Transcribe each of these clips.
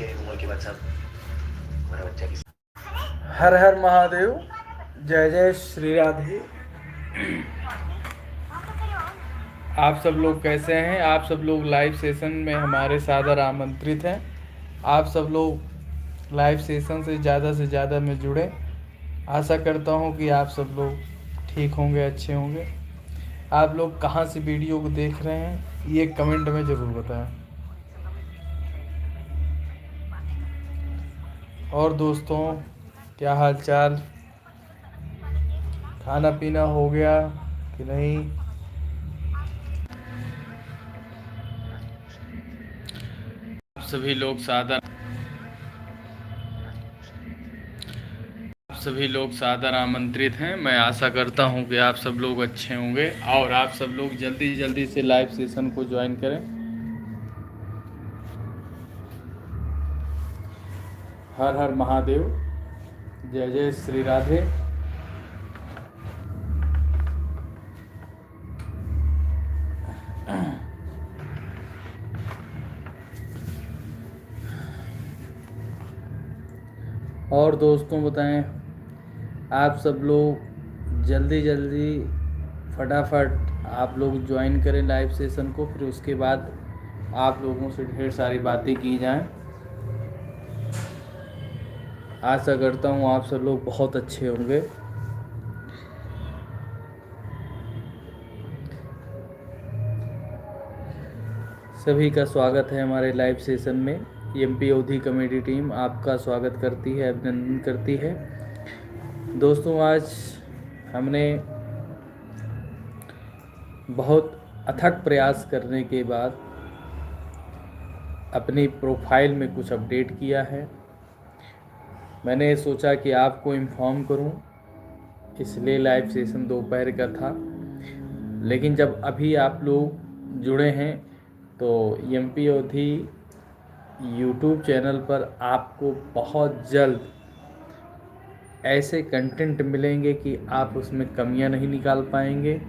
उम्र के बाद सब हमारा बच्चा की। हर हर महादेव। जय जय श्री राधे। आप सब लोग कैसे हैं? आप सब लोग लाइव सेशन में हमारे सादर आमंत्रित हैं। आप सब लोग लाइव सेशन से ज़्यादा में जुड़े। आशा करता हूं कि आप सब लोग ठीक होंगे, अच्छे होंगे। आप लोग कहां से वीडियो को देख रहे हैं ये कमेंट में ज़रूर बताएं। और दोस्तों, क्या हाल चाल? खाना पीना हो गया कि नहीं? सभी लोग सादर आमंत्रित हैं। मैं आशा करता हूं कि आप सब लोग अच्छे होंगे और आप सब लोग जल्दी से लाइव सेशन को ज्वाइन करें। हर हर महादेव। जय जय श्री राधे। और दोस्तों बताएं, आप सब लोग जल्दी फटाफट आप लोग ज्वाइन करें लाइव सेशन को। फिर उसके बाद आप लोगों से ढेर सारी बातें की जाएं। आशा करता हूँ आप सब लोग बहुत अच्छे होंगे। सभी का स्वागत है हमारे लाइव सेशन में। एमपी अवधी कमेटी टीम आपका स्वागत करती है, अभिनंदन करती है। दोस्तों, आज हमने बहुत अथक प्रयास करने के बाद अपनी प्रोफाइल में कुछ अपडेट किया है। मैंने सोचा कि आपको इन्फॉर्म करूं, इसलिए लाइव सेशन दोपहर का था। लेकिन जब अभी आप लोग जुड़े हैं तो एमपी अवधी यूट्यूब चैनल पर आपको बहुत जल्द ऐसे कंटेंट मिलेंगे कि आप उसमें कमियां नहीं निकाल पाएंगे।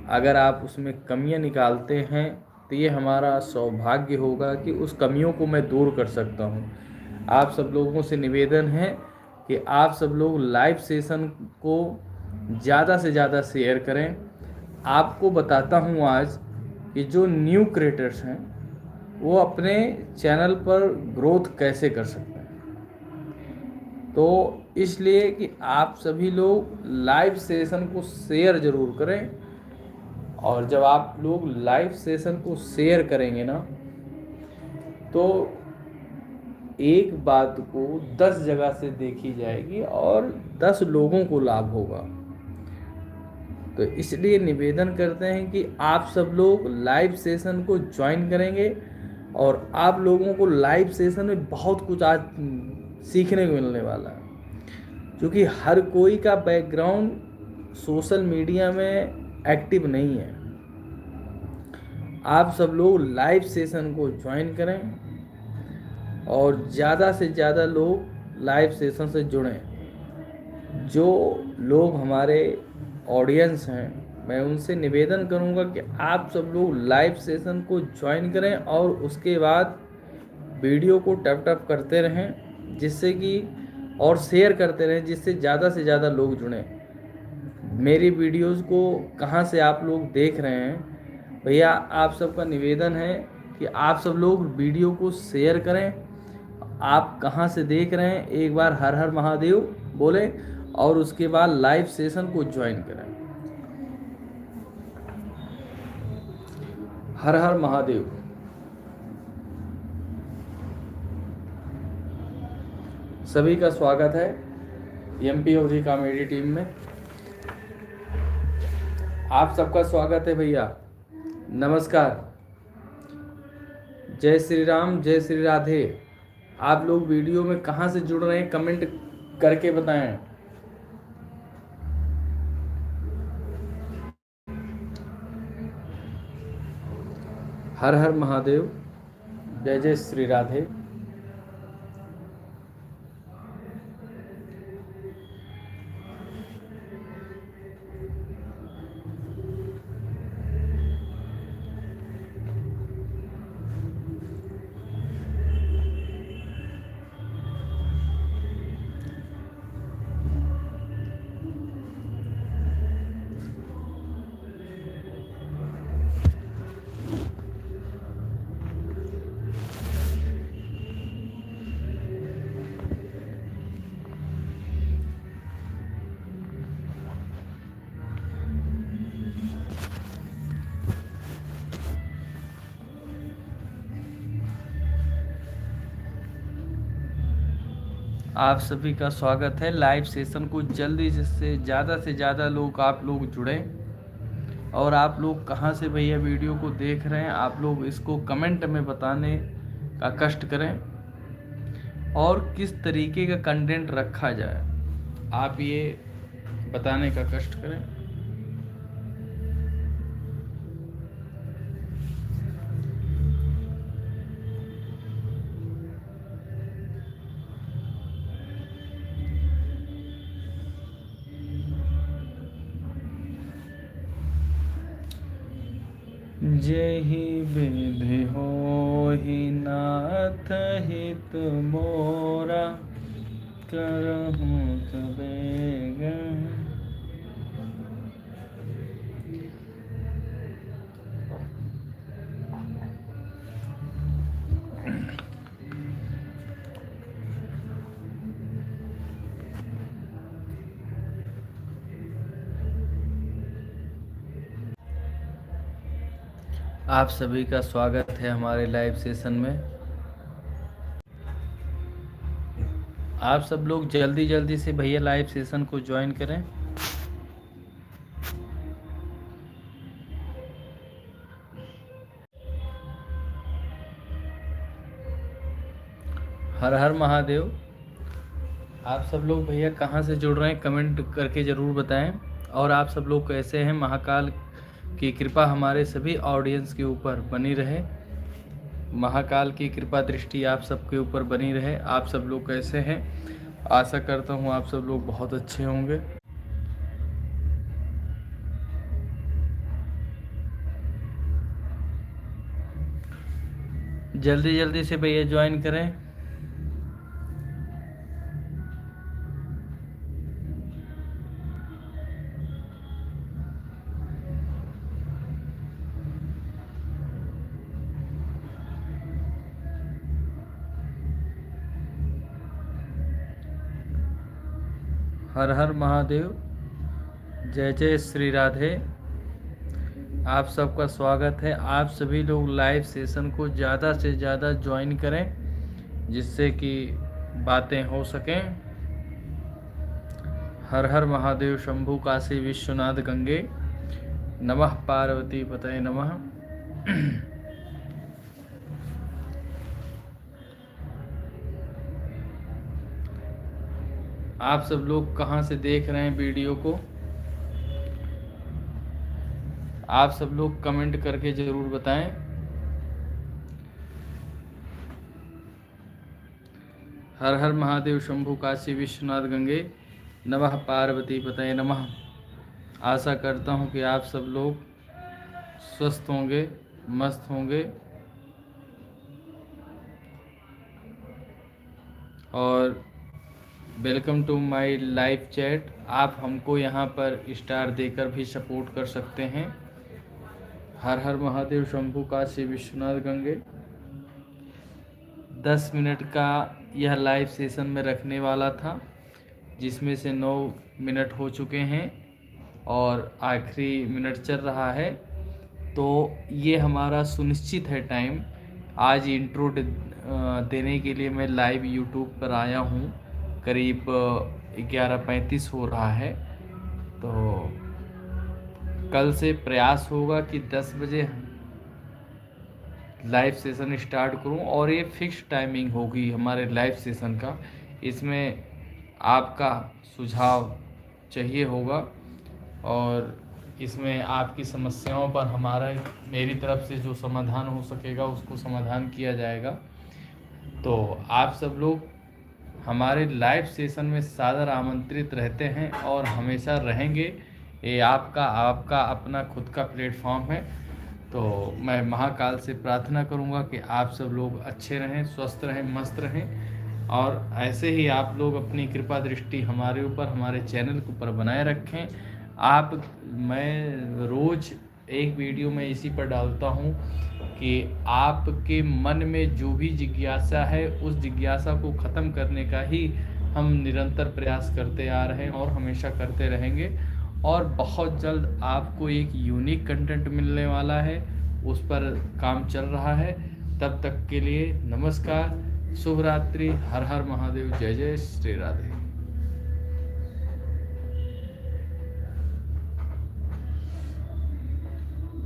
अगर आप उसमें कमियां निकालते हैं तो ये हमारा सौभाग्य होगा कि उस कमियों को मैं दूर कर सकता हूं। आप सब लोगों से निवेदन है कि आप सब लोग लाइव सेशन को ज़्यादा से ज़्यादा शेयर करें। आपको बताता हूं आज कि जो न्यू क्रिएटर्स हैं वो अपने चैनल पर ग्रोथ कैसे कर सकते हैं। तो इसलिए कि आप सभी लोग लाइव सेशन को शेयर ज़रूर करें। और जब आप लोग लाइव सेशन को शेयर करेंगे ना, तो एक बात को 10 जगह से देखी जाएगी और 10 लोगों को लाभ होगा। तो इसलिए निवेदन करते हैं कि आप सब लोग लाइव सेशन को ज्वाइन करेंगे और आप लोगों को लाइव सेशन में बहुत कुछ आज सीखने को मिलने वाला है। क्योंकि हर कोई का बैकग्राउंड सोशल मीडिया में एक्टिव नहीं है। आप सब लोग लाइव सेशन को ज्वाइन करें और ज़्यादा से ज़्यादा लोग लाइव सेशन से जुड़ें। जो लोग हमारे ऑडियंस हैं, मैं उनसे निवेदन करूंगा कि आप सब लोग लाइव सेशन को ज्वाइन करें और उसके बाद वीडियो को टप करते रहें, जिससे कि और शेयर करते रहें, जिससे ज़्यादा से ज़्यादा लोग जुड़ें। मेरी वीडियोस को कहाँ से आप लोग देख रहे हैं भैया, आप सबका निवेदन है कि आप सब लोग वीडियो को शेयर करें। आप कहाँ से देख रहे हैं एक बार हर हर महादेव बोले और उसके बाद लाइव सेशन को ज्वाइन करें। हर हर महादेव। सभी का स्वागत है एमपी अवधी कॉमेडी टीम में। आप सबका स्वागत है भैया, नमस्कार। जय श्री राम, जय श्री राधे। आप लोग वीडियो में कहाँ से जुड़ रहे हैं कमेंट करके बताएं। हर हर महादेव। जय जय श्री राधे। आप सभी का स्वागत है लाइव सेशन को जल्दी से ज़्यादा लोग आप लोग जुड़ें। और आप लोग कहाँ से भैया वीडियो को देख रहे हैं, आप लोग इसको कमेंट में बताने का कष्ट करें और किस तरीके का कंटेंट रखा जाए, आप ये बताने का कष्ट करें। जेहि विधि होहि नाथ हित मोरा, करहूँ तबेग। आप सभी का स्वागत है हमारे लाइव सेशन में। आप सब लोग जल्दी से भैया लाइव सेशन को ज्वाइन करें। हर हर महादेव। आप सब लोग भैया कहाँ से जुड़ रहे हैं कमेंट करके ज़रूर बताएं। और आप सब लोग कैसे हैं, महाकाल की कृपा हमारे सभी ऑडियंस के ऊपर बनी रहे, महाकाल की कृपा दृष्टि आप सबके ऊपर बनी रहे। आप सब लोग कैसे हैं, आशा करता हूँ आप सब लोग बहुत अच्छे होंगे। जल्दी से भैया ज्वाइन करें। हर हर महादेव, जय जय श्री राधे। आप सबका स्वागत है। आप सभी लोग लाइव सेशन को ज़्यादा से ज़्यादा ज्वाइन करें जिससे कि बातें हो सकें। हर हर महादेव शंभु काशी विश्वनाथ गंगे, नमः पार्वती पतये नमः। आप सब लोग कहाँ से देख रहे हैं वीडियो को, आप सब लोग कमेंट करके ज़रूर बताएं। हर हर महादेव शंभु काशी विश्वनाथ गंगे, नमः पार्वती पतये नमः। आशा करता हूं कि आप सब लोग स्वस्थ होंगे, मस्त होंगे और welcome to my live chat. आप हमको यहाँ पर स्टार देकर भी सपोर्ट कर सकते हैं। हर हर महादेव शंभु काशी विश्वनाथ गंगे। 10 मिनट का यह लाइव सेशन में रखने वाला था, जिसमें से 9 मिनट हो चुके हैं और आखिरी मिनट चल रहा है। तो ये हमारा सुनिश्चित है टाइम। आज इंट्रो देने के लिए मैं लाइव यूट्यूब पर आया हूँ। करीब 11:35 हो रहा है। तो कल से प्रयास होगा कि 10 बजे लाइव सेशन स्टार्ट करूं और ये फिक्स टाइमिंग होगी हमारे लाइव सेशन का। इसमें आपका सुझाव चाहिए होगा और इसमें आपकी समस्याओं पर मेरी तरफ से जो समाधान हो सकेगा उसको समाधान किया जाएगा। तो आप सब लोग हमारे लाइव सेशन में सादर आमंत्रित रहते हैं और हमेशा रहेंगे। ये आपका अपना खुद का प्लेटफॉर्म है। तो मैं महाकाल से प्रार्थना करूंगा कि आप सब लोग अच्छे रहें, स्वस्थ रहें, मस्त रहें और ऐसे ही आप लोग अपनी कृपा दृष्टि हमारे ऊपर, हमारे चैनल के ऊपर बनाए रखें। मैं रोज़ एक वीडियो में इसी पर डालता हूं कि आपके मन में जो भी जिज्ञासा है उस जिज्ञासा को ख़त्म करने का ही हम निरंतर प्रयास करते आ रहे हैं और हमेशा करते रहेंगे। और बहुत जल्द आपको एक यूनिक कंटेंट मिलने वाला है, उस पर काम चल रहा है। तब तक के लिए नमस्कार, शुभ रात्रि। हर हर महादेव। जय जय श्री राधे।